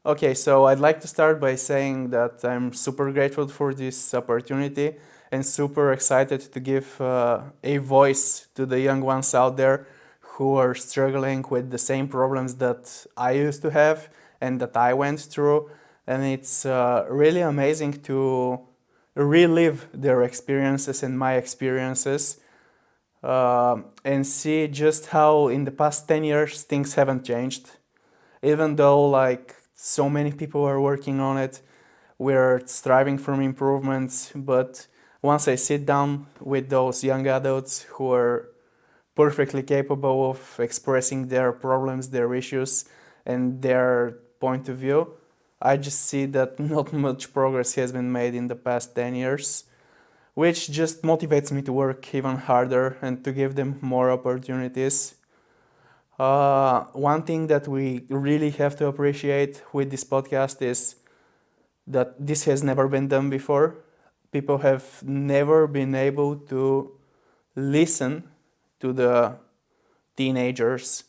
Okay, so I'd like to start by saying that I'm super grateful for this opportunity and super excited to give a voice to the young ones out there who are struggling with the same problems that I used to have and that I went through. And it's really amazing to relive their experiences and my experiences and see just how in the past 10 years things haven't changed. Even though like so many people are working on it, we're striving for improvements, but once I sit down with those young adults who are perfectly capable of expressing their problems, their issues, and their point of view, I just see that not much progress has been made in the past 10 years, which just motivates me to work even harder and to give them more opportunities. One thing that we really have to appreciate with this podcast is that this has never been done before. People have never been able to listen to the teenagers,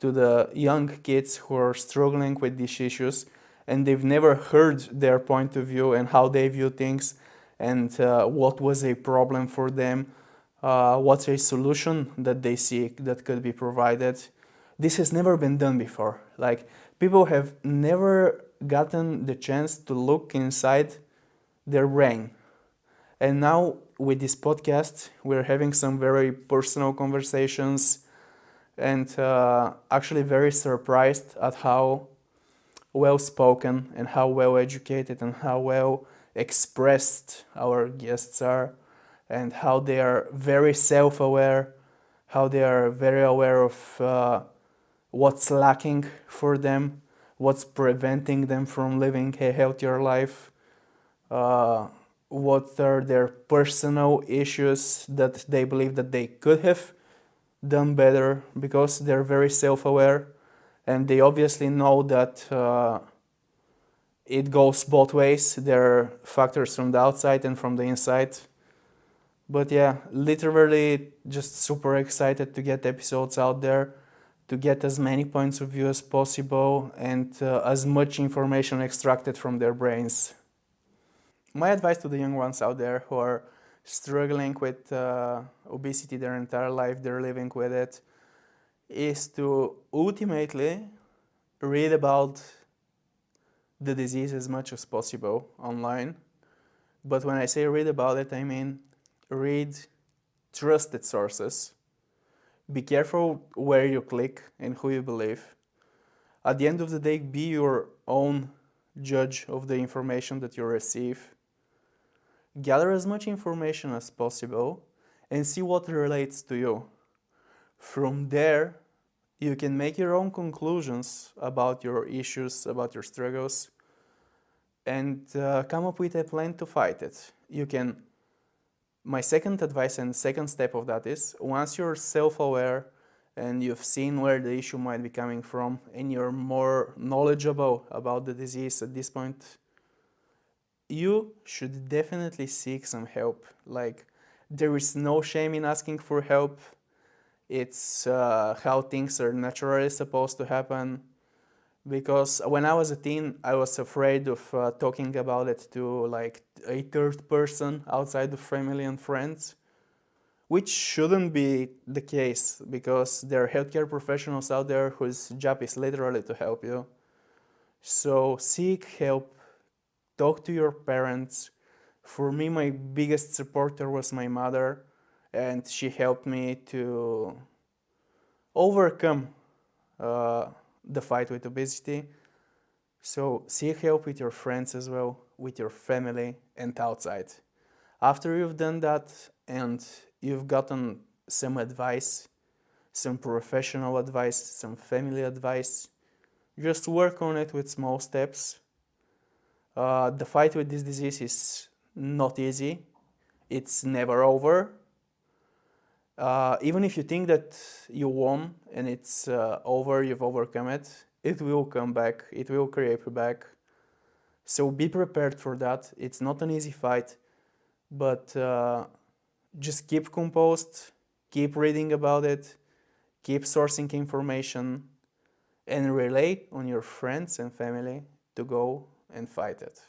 to the young kids who are struggling with these issues, and they've never heard their point of view and how they view things, and what was a problem for them, what's a solution that they see that could be provided. This has never been done before. Like, people have never gotten the chance to look inside their brain. And now with this podcast, we're having some very personal conversations and actually very surprised at how well spoken and how well educated and how well expressed our guests are, and how they are very self-aware, how they are very aware of what's lacking for them, what's preventing them from living a healthier life, what are their personal issues that they believe that they could have done better, because they're very self-aware and they obviously know that it goes both ways. There are factors from the outside and from the inside. But yeah, literally just super excited to get episodes out there, to get as many points of view as possible and as much information extracted from their brains. My advice to the young ones out there who are struggling with obesity their entire life, they're living with it, is to ultimately read about the disease as much as possible online. But when I say read about it, I mean read trusted sources. Be careful where you click and who you believe. At the end of the day, be your own judge of the information that you receive. Gather as much information as possible and see what relates to you. From there, you can make your own conclusions about your issues, about your struggles, and come up with a plan to fight it. My second advice and second step of that is, once you're self-aware and you've seen where the issue might be coming from and you're more knowledgeable about the disease at this point, you should definitely seek some help. Like, there is no shame in asking for help. It's how things are naturally supposed to happen. Because when I was a teen, I was afraid of talking about it to like a third person outside of family and friends, which shouldn't be the case, because there are healthcare professionals out there whose job is literally to help you. So seek help, talk to your parents. For me, my biggest supporter was my mother, and she helped me to overcome the fight with obesity. So seek help with your friends as well, with your family and outside. After you've done that and you've gotten some advice, some professional advice, some family advice, just work on it with small steps. The fight with this disease is not easy. It's never over. Even if you think that you won and it's over, you've overcome it, it will come back, it will creep back. So be prepared for that. It's not an easy fight, but just keep composed, keep reading about it, keep sourcing information, and rely on your friends and family to go and fight it.